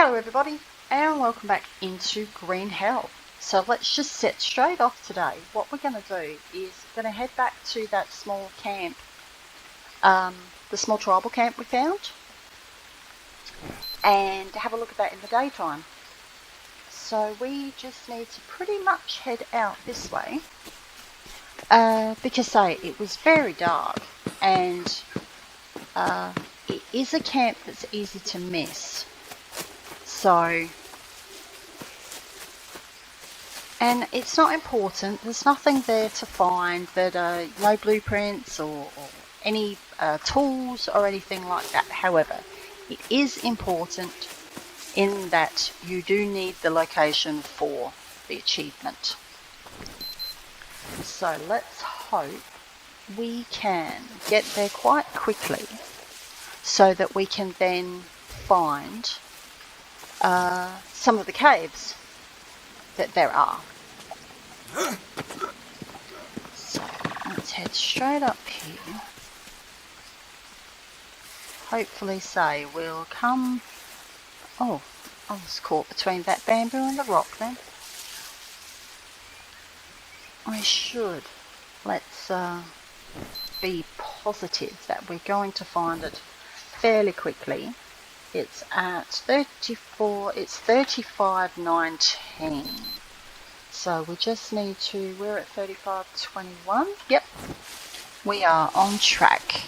Hello everybody and welcome back into Green Hell. So let's just set straight off today. What we're going to do is we're going to head back to that small camp, the small tribal camp we found, and have a look at that in the daytime. So we just need to pretty much head out this way because it was very dark and it is a camp that's easy to miss. So, and it's not important, there's nothing there to find, that no blueprints or any tools or anything like that. However, it is important in that you do need the location for the achievement. So let's hope we can get there quite quickly so that we can then find some of the caves that there are. So let's head straight up here. Hopefully we'll come... Oh, I was caught between that bamboo and the rock then. I should. Let's be positive that we're going to find it fairly quickly. It's at 34, it's 35.19. So we just need to, we're at 35.21. Yep, we are on track.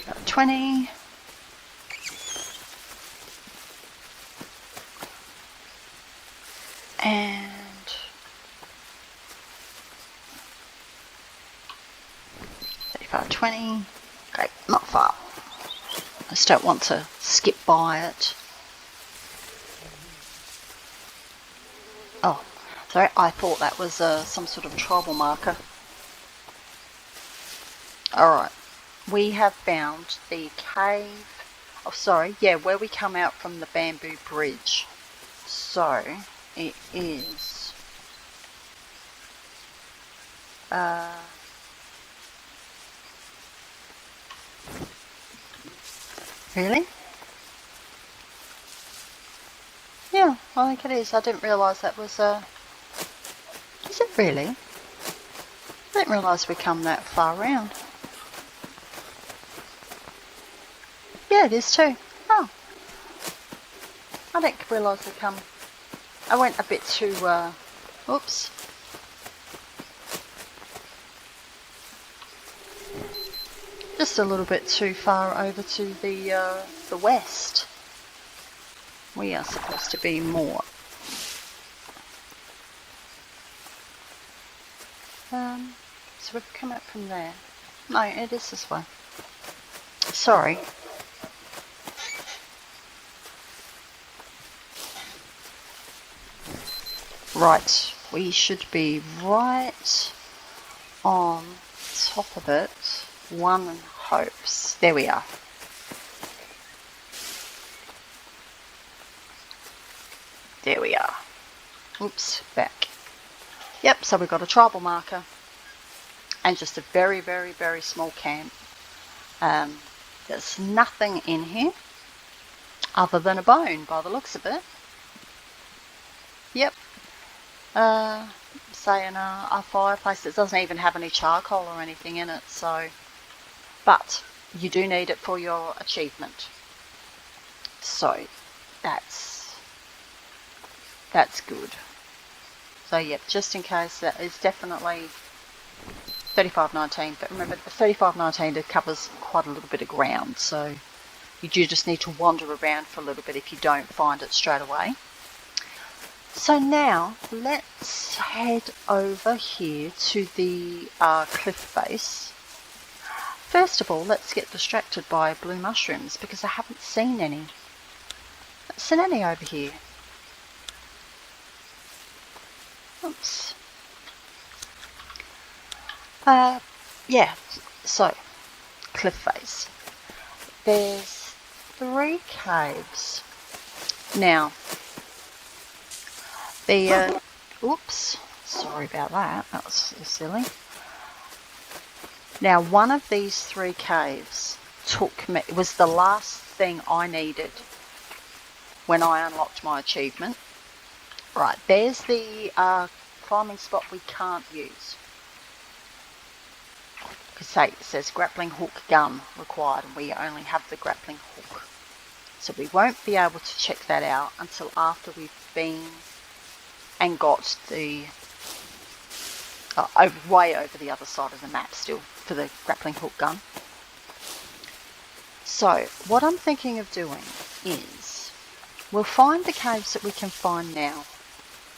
Got 20. And 35.20. Okay, not far. I just don't want to skip by it. Oh, sorry, I thought that was some sort of tribal marker. Alright, we have found the cave. Oh, sorry, yeah, where we come out from the bamboo bridge. So, it is... Really? Yeah, I think it is. I didn't realise that was Is it really? I didn't realise we come that far round. Yeah, it is too. Oh. I didn't realise we come... I went a bit too, oops. Just a little bit too far over to the west. We are supposed to be more. So we've come out from there. No, it is this way. Sorry. Right, we should be right on top of it. One hopes. There we are. There we are. Oops, back. Yep, so we've got a tribal marker and just a very, very, very small camp. There's nothing in here other than a bone by the looks of it. Yep. Saying a fireplace that doesn't even have any charcoal or anything in it, so... But you do need it for your achievement. So that's good. So yep, just in case, that is definitely 35.19, but remember the 35.19 covers quite a little bit of ground, so you do just need to wander around for a little bit if you don't find it straight away. So now let's head over here to the cliff base. First of all, let's get distracted by blue mushrooms because I haven't seen any. I've seen any over here. Oops. Yeah, so cliff face. There's 3 caves. Now, the oops, Sorry about that. That was silly. Now, one of these 3 caves took me, it was the last thing I needed when I unlocked my achievement. Right, there's the climbing spot we can't use. Because it says grappling hook gun required, and we only have the grappling hook. So we won't be able to check that out until after we've been and got the way over the other side of the map still for the grappling hook gun. So what I'm thinking of doing is we'll find the caves that we can find now.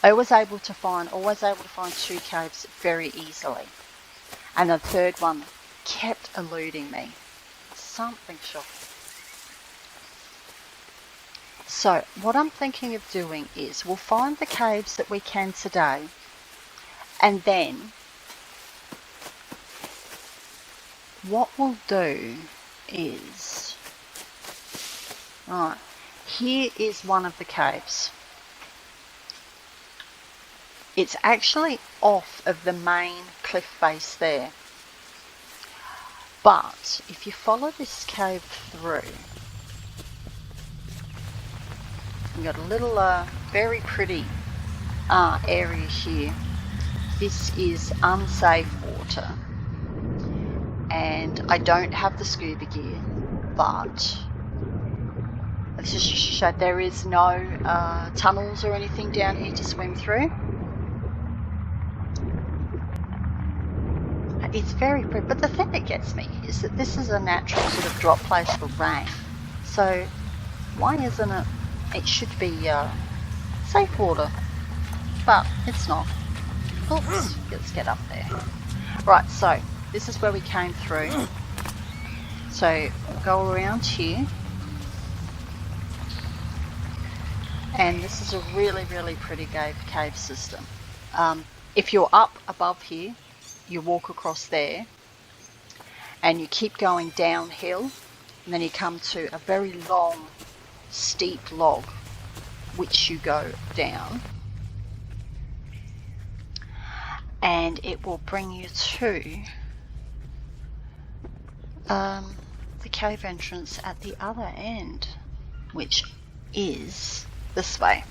I was able to find 2 caves very easily, and the third one kept eluding me. Something shocking. So what I'm thinking of doing is we'll find the caves that we can today, and then what we'll do is, right, here is one of the caves. It's actually off of the main cliff face there. But if you follow this cave through, you've got a little very pretty area here. This is unsafe water, and I don't have the scuba gear, but let's just show there is no tunnels or anything down here to swim through. It's very pretty, but the thing that gets me is that this is a natural sort of drop place for rain, so why isn't it? It should be safe water, but it's not. Oops, let's get up there. Right, so this is where we came through. So go around here, and this is a really, really pretty cave system. If you're up above here, you walk across there, and you keep going downhill, and then you come to a very long, steep log, which you go down, and it will bring you to the cave entrance at the other end, which is this way.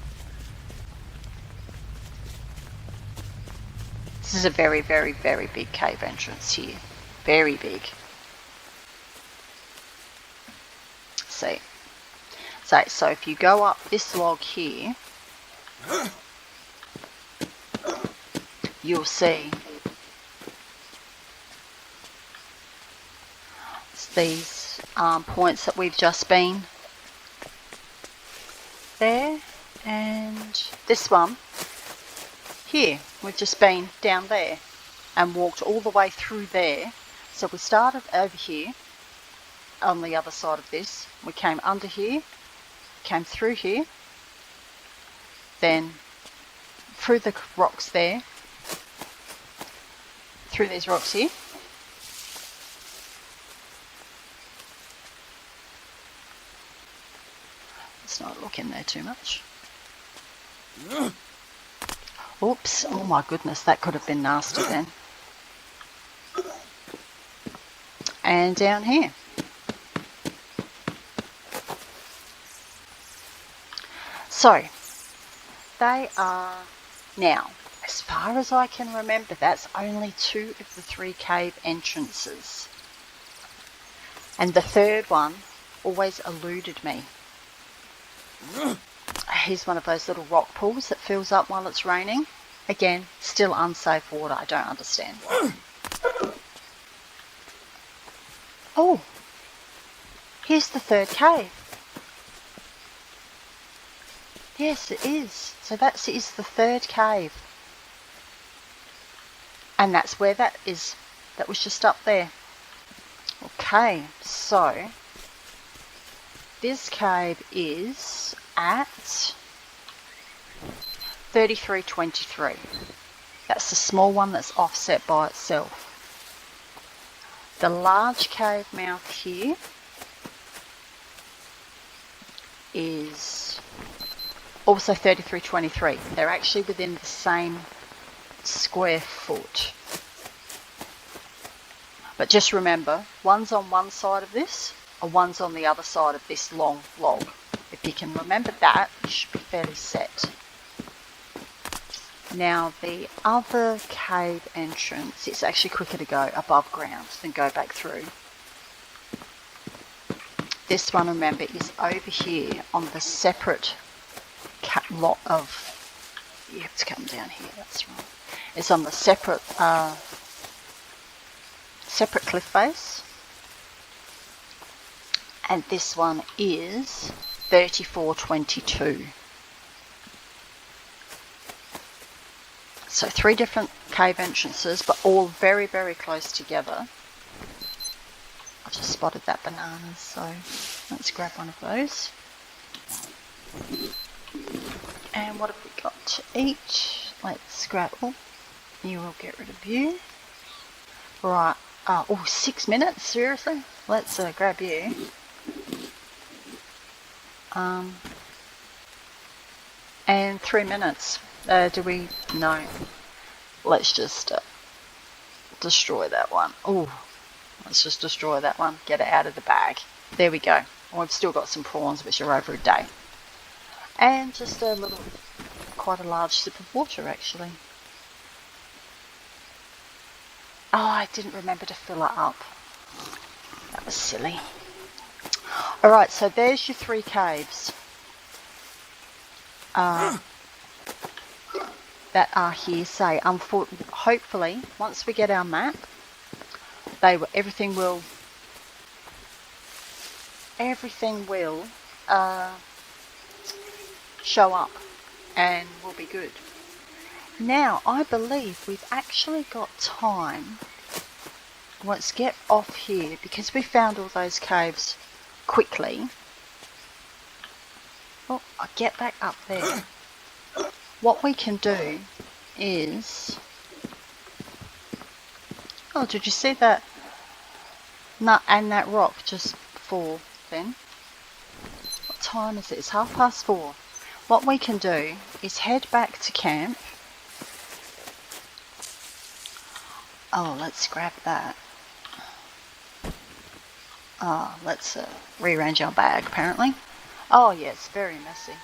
This is a very, very, very big cave entrance here. Very big. See. So if you go up this log here, you'll see these points that we've just been there, and this one here, we've just been down there and walked all the way through there. So we started over here on the other side of this, we came under here, came through here, then through the rocks there, through these rocks here, let's not look in there too much. Oops, oh my goodness, that could have been nasty then. And down here. So, they are, now, as far as I can remember, that's only 2 of the 3 cave entrances. And the third one always eluded me. Here's one of those little rock pools that fills up while it's raining. Again, still unsafe water, I don't understand. Oh, here's the 3rd cave. Yes, it is. So that is the 3rd cave. And that's where that is. That was just up there. Okay, so this cave is at 3323. That's the small one that's offset by itself. The large cave mouth here is also 3323. They're actually within the same square foot. But just remember, one's on one side of this, and one's on the other side of this long log. If you can remember that, you should be fairly set. Now the other cave entrance, it's actually quicker to go above ground than go back through. This one, remember, is over here on the separate lot of, you have to come down here, that's right. It's on the separate cliff face. And this one is 3422. So 3 different cave entrances, but all very, very close together. I've just spotted that banana, so let's grab one of those. And what have we got to eat? Let's grapple. You will get rid of you. Right. Oh, 6 minutes? Seriously? Let's grab you. And 3 minutes. Do we? No. Let's just destroy that one. Oh, let's just destroy that one. Get it out of the bag. There we go. We've still got some prawns, which are over a day. And just a little, quite a large sip of water, actually. Oh, I didn't remember to fill it up. That was silly. Alright, so there's your 3 caves. That are here. Say, hopefully, once we get our map, everything will show up and will be good. Now, I believe we've actually got time. Let's get off here because we found all those caves quickly. Oh, I'll get back up there. What we can do is... Oh, did you see that nut and that rock just fall then? What time is it? It's 4:30. What we can do is head back to camp. Oh, let's grab that. Oh, let's rearrange our bag apparently. Oh yes, very messy.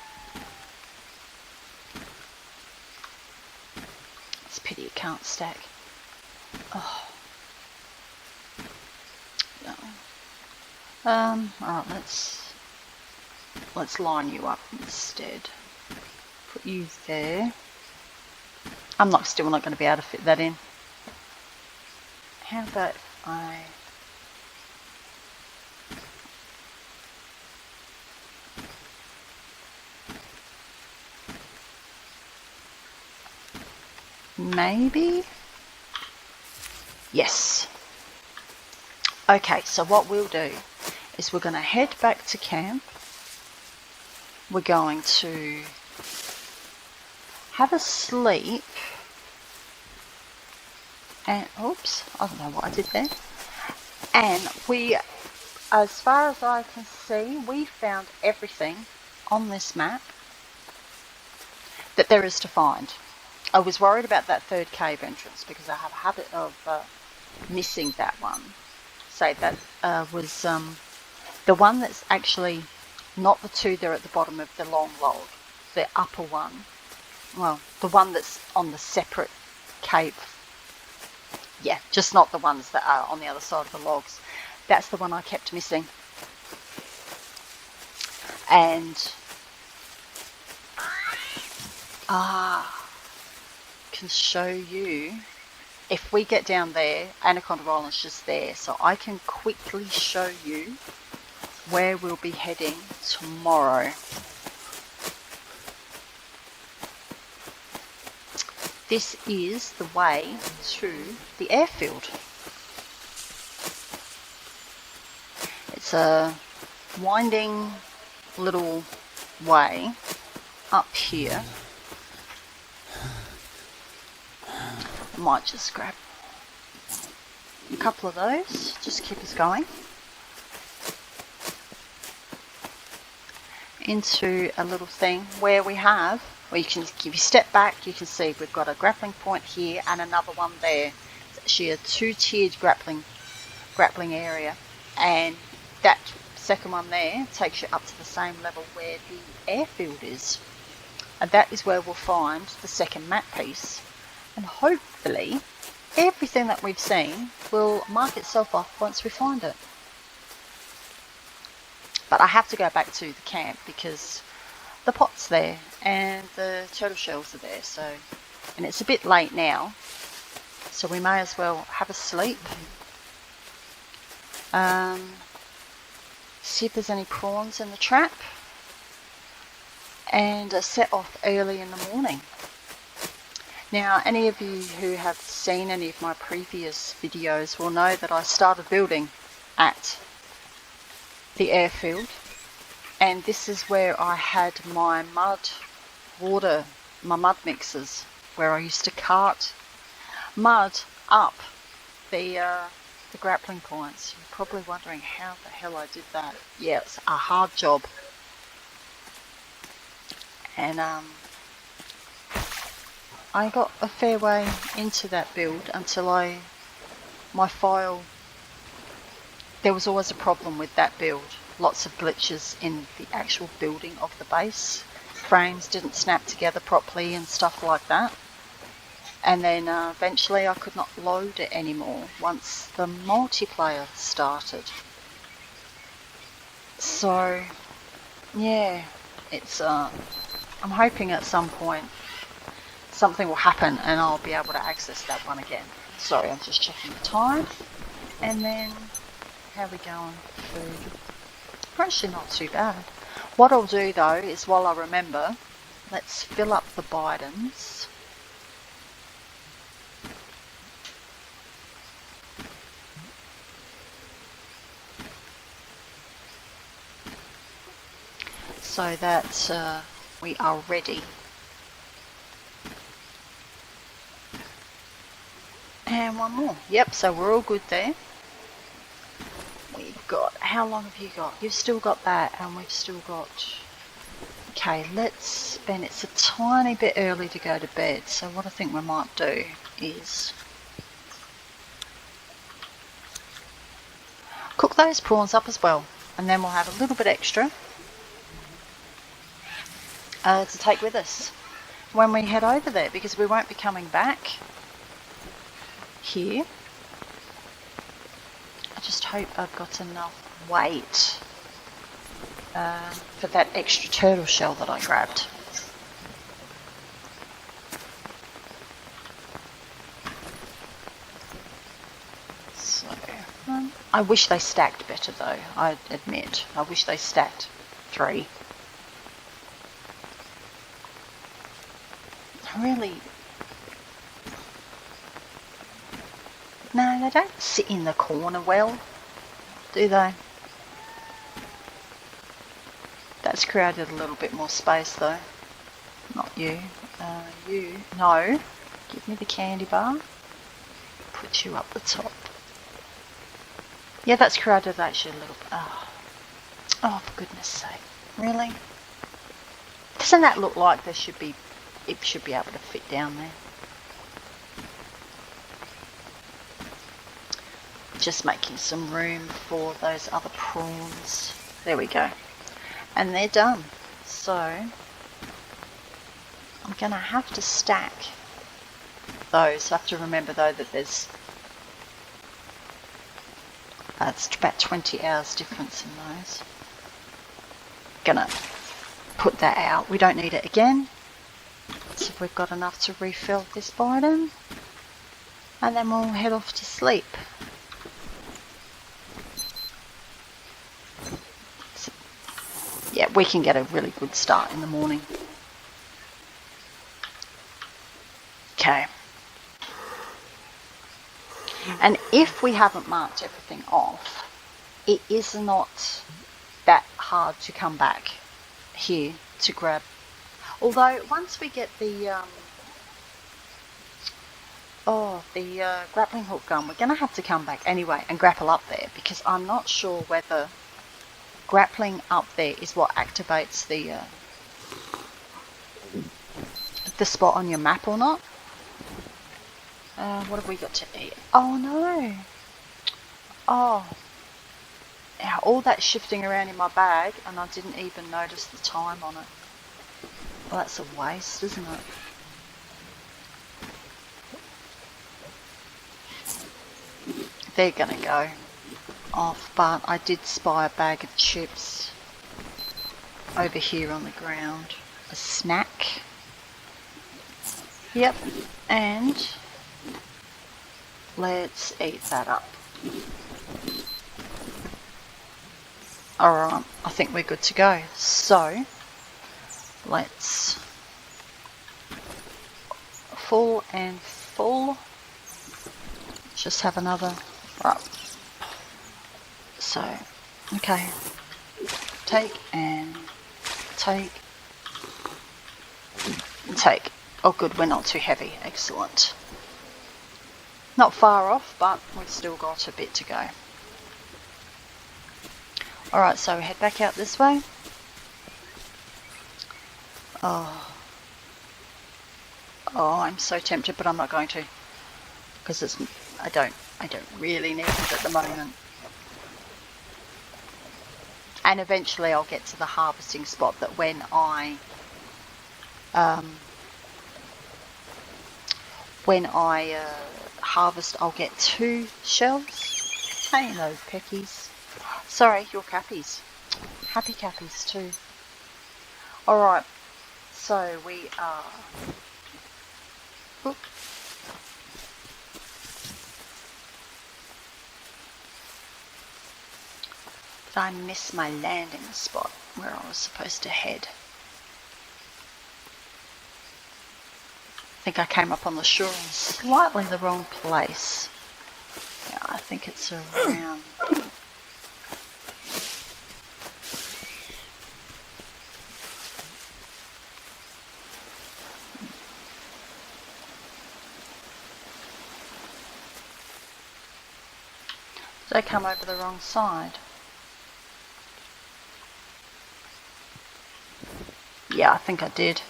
It's a pity it can't stack. Oh. No. Alright, let's line you up instead. Put you there. I'm still not going to be able to fit that in. How about if I... Maybe? Yes. Okay, so what we'll do is we're going to head back to camp. We're going to have a sleep. And, oops, I don't know what I did there. And we, as far as I can see, we found everything on this map that there is to find. I was worried about that 3rd cave entrance because I have a habit of missing that one. So that was the one that's actually not the 2 there at the bottom of the long log, the upper one. Well, the one that's on the separate cave. Yeah, just not the ones that are on the other side of the logs. That's the one I kept missing. And can show you, if we get down there, Anaconda Island's just there, so I can quickly show you where we'll be heading tomorrow. This is the way to the airfield. It's a winding little way up here. Might just grab a couple of those, just keep us going. Into a little thing where we have Well, you can, if you step back, you can see we've got a grappling point here and another one there. It's actually a two-tiered grappling area, and that second one there takes you up to the same level where the airfield is, and that is where we'll find the second map piece, and hopefully everything that we've seen will mark itself off once we find it. But I have to go back to the camp because the pot's there and the turtle shells are there, so, and it's a bit late now, so we may as well have a sleep. See if there's any prawns in the trap, and set off early in the morning. Now, any of you who have seen any of my previous videos will know that I started building at the airfield, and this is where I had my mud mixers, where I used to cart mud up the grappling points. You're probably wondering how the hell I did that. Yeah, it's a hard job. And I got a fair way into that build until my file, there was always a problem with that build. Lots of glitches in the actual building of the base. Frames didn't snap together properly and stuff like that. And then eventually I could not load it anymore once the multiplayer started. So yeah, it's I'm hoping at some point something will happen and I'll be able to access that one again. Sorry, I'm just checking the time. And then how are we going? Food. Actually not too bad. What I'll do though is, while I remember, let's fill up the Bidens. So that we are ready. And one more. Yep, so we're all good there. We've got, how long have you got? You've still got that, and we've still got, okay, let's, and it's a tiny bit early to go to bed, so what I think we might do is cook those prawns up as well, and then we'll have a little bit extra to take with us when we head over there, because we won't be coming back here. I just hope I've got enough weight for that extra turtle shell that I grabbed. So, I wish they stacked better though, I admit. I wish they stacked 3. Really, no, they don't sit in the corner well, do they? That's created a little bit more space though. Not you. You, no. Give me the candy bar. Put you up the top. Yeah, that's created actually a little bit. Oh, for goodness sake. Really? Doesn't that look like there should be, it should be able to fit down there? Just making some room for those other prawns. There we go. And they're done. So I'm going to have to stack those. I have to remember though that there's it's about 20 hours difference in those. Gonna put that out. We don't need it again. So we've got enough to refill this Biden, and then we'll head off to sleep. So, yeah, we can get a really good start in the morning. Okay. And if we haven't marked everything off, it is not that hard to come back here to grab. Although once we get the grappling hook gun, we're going to have to come back anyway and grapple up there, because I'm not sure whether grappling up there is what activates the the spot on your map or not. What have we got to eat? Oh no! Oh, yeah, all that shifting around in my bag and I didn't even notice the time on it. Well, that's a waste, isn't it? They're gonna go off, but I did spy a bag of chips over here on the ground. A snack. Yep, and let's eat that up. Alright, I think we're good to go. So, let's full and full. Just have another. Right. So, okay. Take and take. And take. Oh good, we're not too heavy. Excellent. Not far off, but we've still got a bit to go. Alright, so we head back out this way. Oh, I'm so tempted, but I'm not going to, because I don't really need it at the moment. And eventually I'll get to the harvesting spot that when I harvest, I'll get 2 shells. Hey, those peckies. Sorry, your cappies. Happy cappies too. Alright, so we are... Oop. Did I miss my landing spot where I was supposed to head? I think I came up on the shore in slightly the wrong place. Yeah, I think it's around... Did I come over the wrong side? Yeah, I think I did.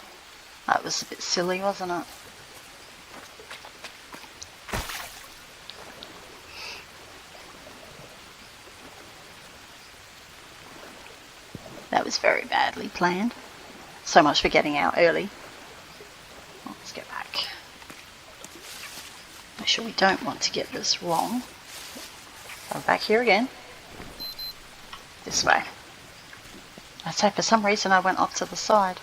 That was a bit silly, wasn't it? That was very badly planned. So much for getting out early. Well, let's get back. Make sure we don't want to get this wrong. So back here again. This way. I say for some reason I went off to the side.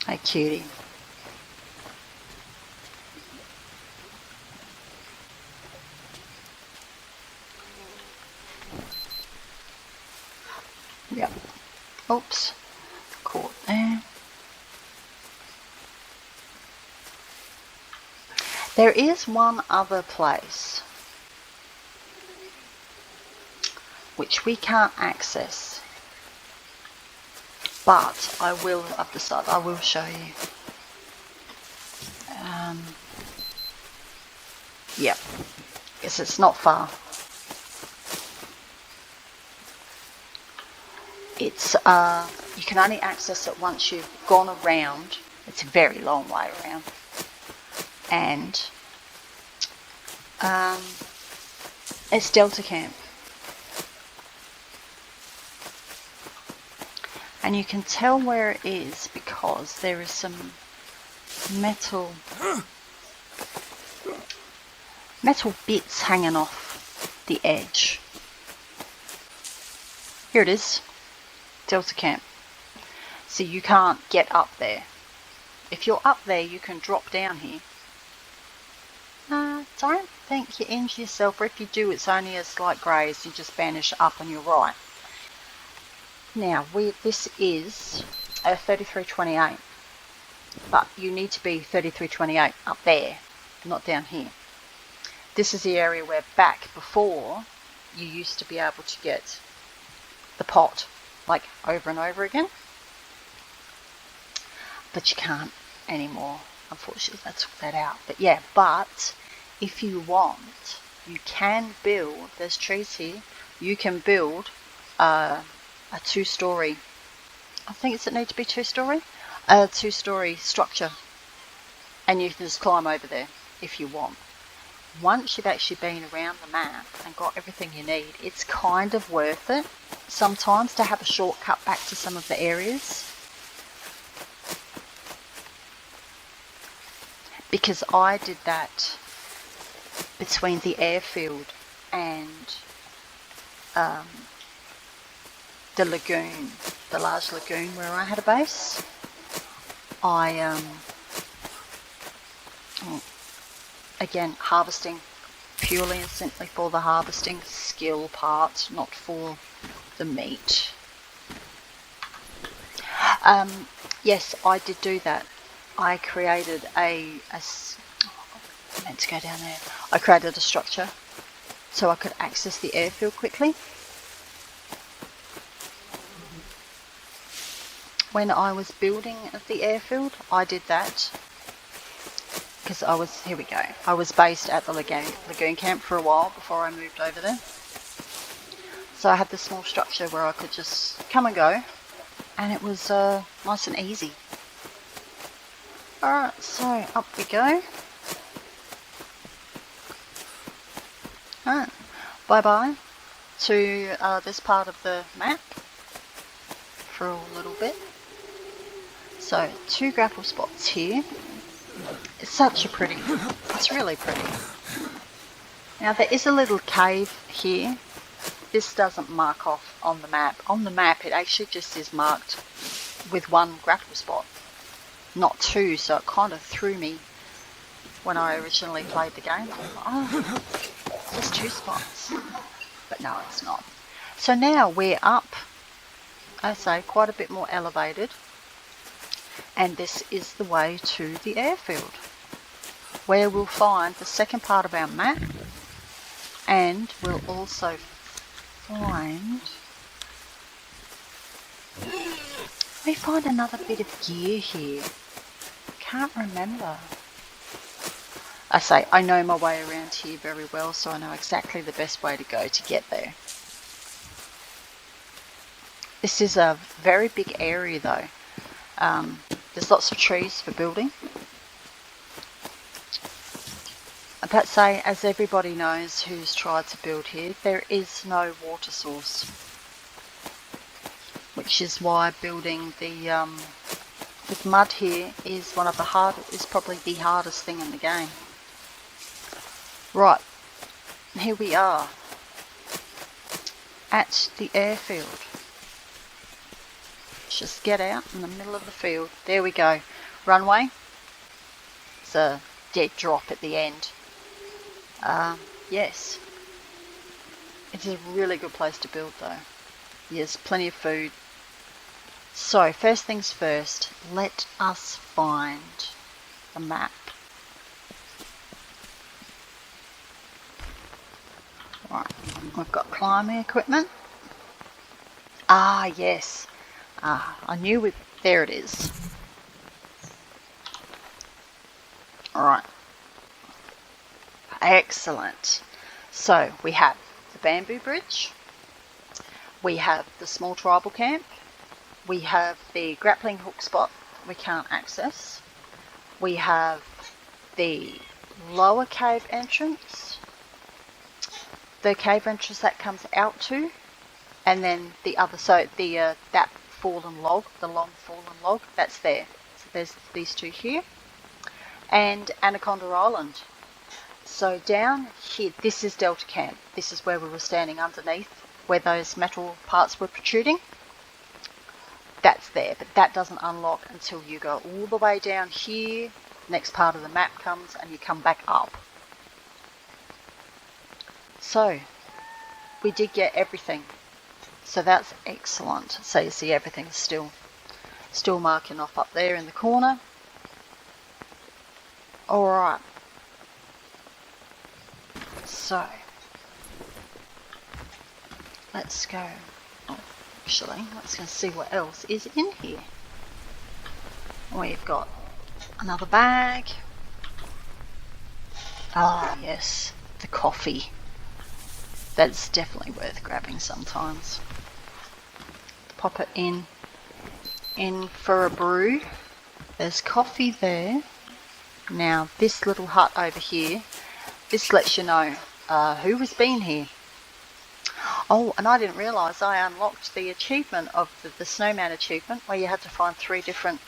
Hey cutie. Yep. Oops. Caught there. There is one other place which we can't access, but I will, I've decided I will show you. Yep, yes, it's not far. It's you can only access it once you've gone around. It's a very long way around, and it's Delta Camp. And you can tell where it is because there is some metal bits hanging off the edge. Here it is, Delta Camp. So you can't get up there. If you're up there, you can drop down here. Don't think you injure yourself, or if you do, it's only a slight graze. You just banish up on your right. Now, this is a 3328, but you need to be 3328 up there, not down here. This is the area where back before you used to be able to get the pot, like over and over again, but you can't anymore. Unfortunately, I took that out. But yeah, but if you want, you can build, there's trees here, you can build a 2-story, I think it's it need to be 2-story, a 2-story structure, and you can just climb over there if you want. Once you've actually been around the map and got everything you need, it's kind of worth it sometimes to have a shortcut back to some of the areas. Because I did that between the airfield and the lagoon, the large lagoon where I had a base. Again, harvesting purely and simply for the harvesting skill part, not for the meat. Yes, I did do that. I created let's go down there. I created a structure so I could access the airfield quickly. When I was building at the airfield, I did that because I was based at the lagoon camp for a while before I moved over there. So I had this small structure where I could just come and go, and it was nice and easy. Alright, so up we go. Alright, bye-bye to this part of the map for a little bit. So 2 grapple spots here. It's it's really pretty. Now there is a little cave here. This doesn't mark off on the map. On the map it actually just is marked with 1 grapple spot, not 2, so it kind of threw me when I originally played the game. Oh, it's just 2 spots. But no, it's not. So now we're up, I say, quite a bit more elevated. And this is the way to the airfield, where we'll find the second part of our map, and we'll also find another bit of gear here. Can't remember. I say, I know my way around here very well, so I know exactly the best way to go to get there. This is a very big area though. There's lots of trees for building. But say, as everybody knows who's tried to build here, there is no water source, which is why building the with mud here is probably the hardest thing in the game. Right, here we are at the airfield. Just get out in the middle of the field. There we go. Runway. It's a dead drop at the end. Yes. It's a really good place to build though. There's plenty of food. So first things first, let us find the map. Right, we've got climbing equipment. Ah, yes. I knew there it is. Alright. Excellent. So we have the bamboo bridge. We have the small tribal camp. We have the grappling hook spot we can't access. We have the lower cave entrance. The cave entrance that comes out to. And then the other, so the that fallen log, the long fallen log, that's there. So there's these 2 here. And Anaconda Island. So down here, this is Delta Camp. This is where we were standing underneath, where those metal parts were protruding. That's there, but that doesn't unlock until you go all the way down here. Next part of the map comes and you come back up. So we did get everything. So that's excellent. So you see everything's still marking off up there in the corner. Alright. So let's go. Oh, actually, let's go see what else is in here. We've got another bag. Ah, yes, the coffee. That's definitely worth grabbing sometimes. Pop it in for a brew. There's coffee there. Now this little hut over here, this lets you know who has been here. Oh, and I didn't realise I unlocked the achievement of the snowman achievement where you had to find 3 different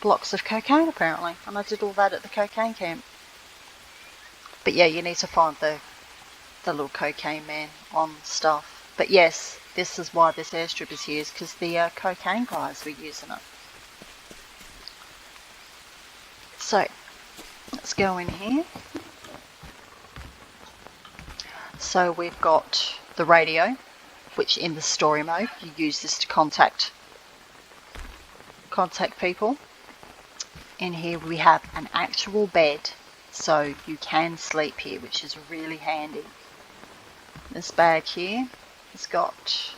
blocks of cocaine apparently, and I did all that at the cocaine camp. But yeah, you need to find the little cocaine man on stuff. But yes, this is why this airstrip is here, is because the cocaine guys were using it. So let's go in here. So we've got the radio, which in the story mode you use this to contact people. In here we have an actual bed, so you can sleep here, which is really handy. This bag here has got,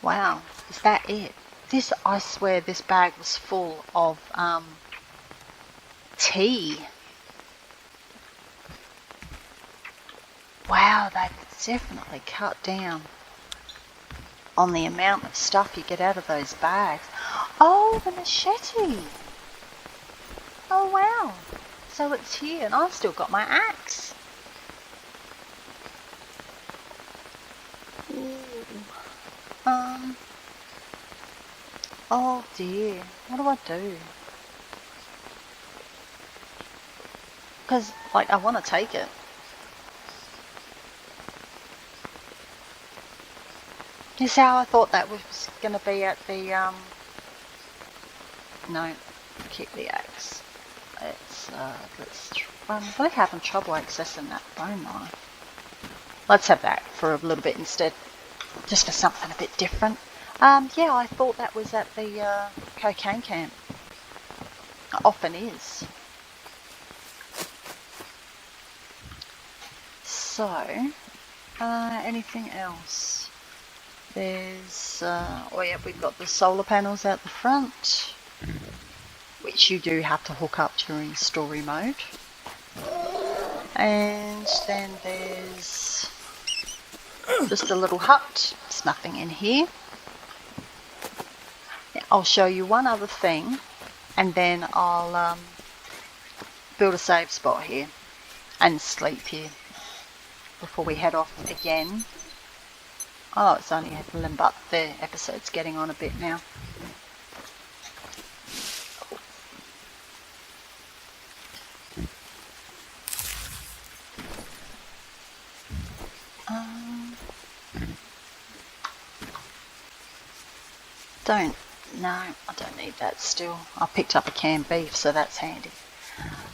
wow, is that it? This, I swear this bag was full of tea. Wow, they've definitely cut down on the amount of stuff you get out of those bags. Oh, the machete. Oh, wow. So it's here, and I've still got my axe. Oh dear, what do I do? Because, like, I want to take it. You see how I thought that was going to be at the, no, keep the axe. I'm really having trouble accessing that bone knife. Let's have that for a little bit instead, just for something a bit different. Yeah, I thought that was at the cocaine camp. It often is. So, anything else? There's, oh yeah, we've got the solar panels out the front, which you do have to hook up during story mode. And then there's just a little hut. There's nothing in here. I'll show you one other thing, and then I'll build a save spot here and sleep here before we head off again. Oh, it's only 11, but the episode's getting on a bit now. No, I don't need that still. I picked up a canned beef, so that's handy.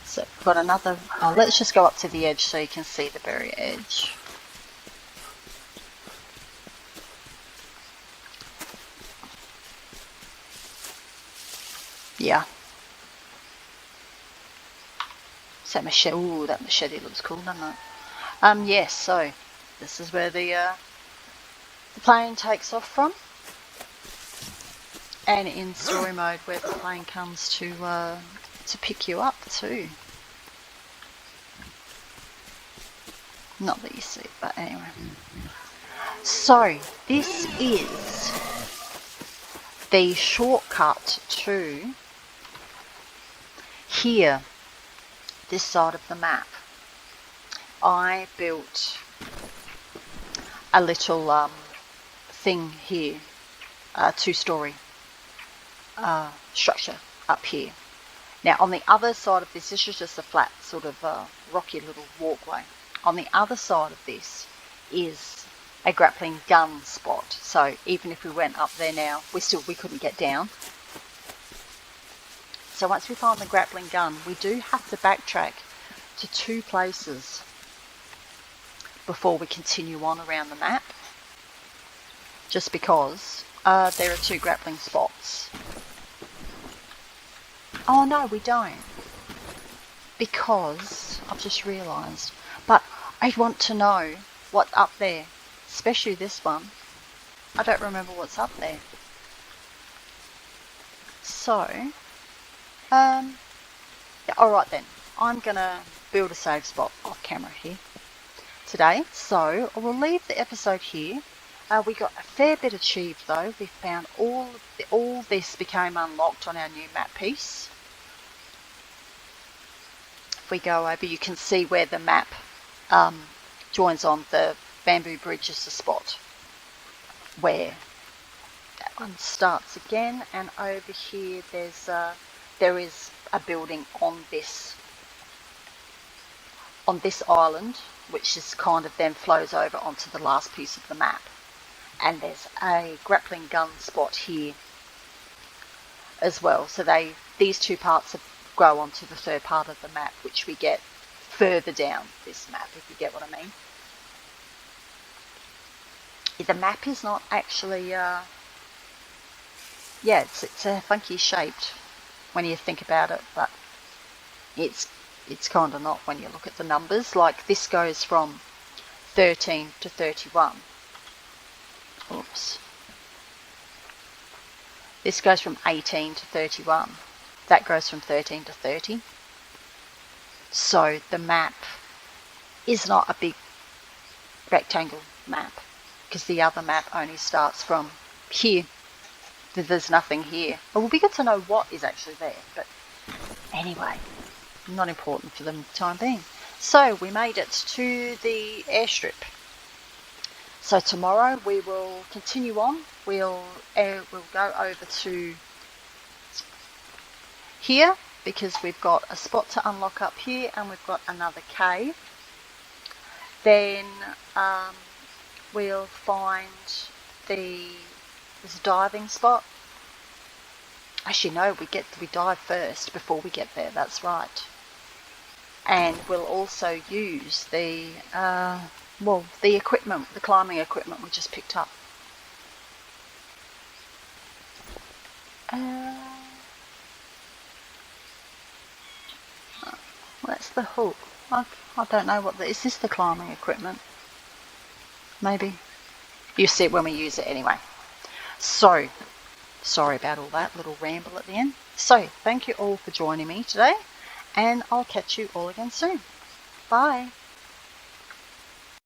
So we've got another, let's just go up to the edge so you can see the very edge. Yeah. So that machete, ooh, that machete looks cool, doesn't it? Yes, so this is where the plane takes off from. And in story mode where the plane comes to pick you up too. Not that you see, but anyway. So this is the shortcut to here, this side of the map. I built a little thing here, 2-story structure up here. Now on the other side of this is just a flat sort of rocky little walkway. On the other side of this is a grappling gun spot, so even if we went up there now we couldn't get down. So once we find the grappling gun, we do have to backtrack to 2 places before we continue on around the map, just because there are 2 grappling spots. Oh no, we don't, because I've just realised, but I want to know what's up there, especially this one. I don't remember what's up there. So, yeah, alright then, I'm gonna build a save spot off camera here today, so I will leave the episode here. We got a fair bit achieved though. We found all this became unlocked on our new map piece. If we go over, you can see where the map joins on. The bamboo bridge is the spot where that one starts again, and over here there is a building on this island, which is kind of then flows over onto the last piece of the map. And there's a grappling gun spot here as well. So these two parts grow onto the third part of the map, which we get further down this map, if you get what I mean. The map is not actually, yeah, it's funky shaped when you think about it, but it's kind of not when you look at the numbers. Like this goes from 13 to 31. Oops. This goes from 18 to 31. That goes from 13 to 30. So the map is not a big rectangle map, because the other map only starts from here. There's nothing here. It will be good to know what is actually there, but anyway, not important for the time being. So we made it to the airstrip. So tomorrow we will continue on. We'll go over to here, because we've got a spot to unlock up here, and we've got another cave. Then we'll find this diving spot. Actually, no, we dive first before we get there. That's right. And we'll also use the equipment, the climbing equipment we just picked up. That's the hook. I don't know is this the climbing equipment? Maybe. You see it when we use it anyway. So, sorry about all that little ramble at the end. So, thank you all for joining me today, and I'll catch you all again soon. Bye.